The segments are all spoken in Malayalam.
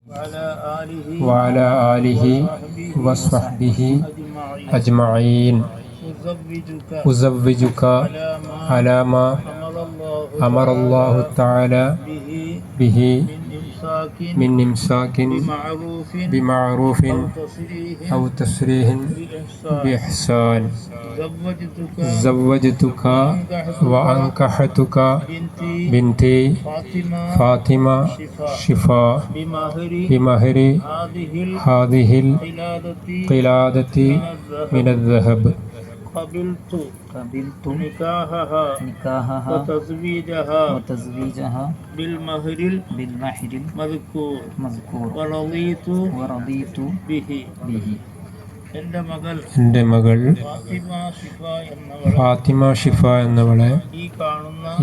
وعلى آله وصحبه أجمعين. أزوجك على ما أمر الله تعالى به من إمساك بمعروف أو تسريح بإحسان. زوجتك وأنكحتك بنتي فاطمة شفاء بمهر هذه القلادة من الذهب. قبلت نكاحها وتزويجها بالمهر المذكور ورضيت به. എൻ്റെ മകൾ ഫാത്തിമ ഷിഫ എന്നവളെ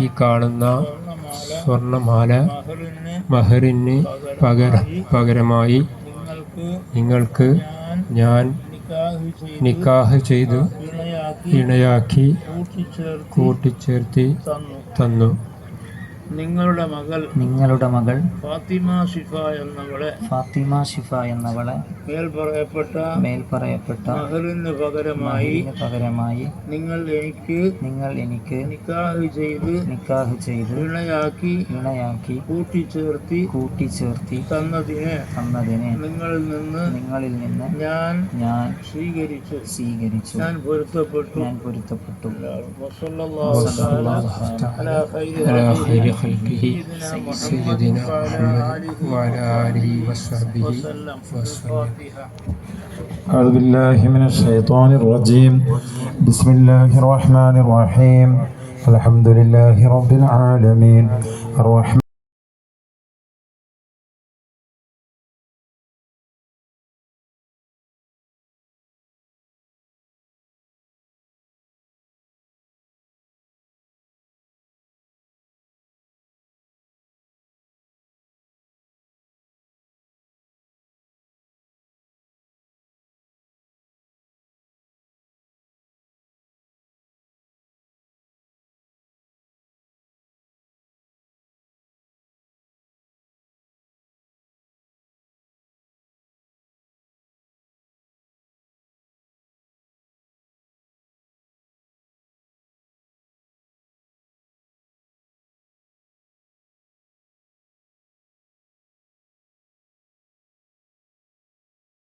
ഈ കാണുന്ന സ്വർണമാല മഹറിന് പകരമായി നിങ്ങൾക്ക് ഞാൻ നിക്കാഹ് ചെയ്തു ഇണയാക്കി കൂട്ടിച്ചേർത്തി തന്നു. നിങ്ങളുടെ മകൾ ഫാത്തിമ ഷിഫ എന്നവളെ മേൽപ്പറയപ്പെട്ട മഹറിന് പകരമായി നിങ്ങൾ എനിക്ക് നിക്കാഹ് ചെയ്ത് ഇണയാക്കി കൂട്ടിച്ചേർത്തി തന്നതിനെ നിങ്ങളിൽ നിന്ന് ഞാൻ സ്വീകരിച്ചു ഞാൻ പൊരുത്തപ്പെട്ടു. خلقه سيدنا محمد وعلى آله وصحبه وسلم. أعوذ بالله من الشيطان الرجيم. بسم الله الرحمن الرحيم. الحمد لله رب العالمين الرحمن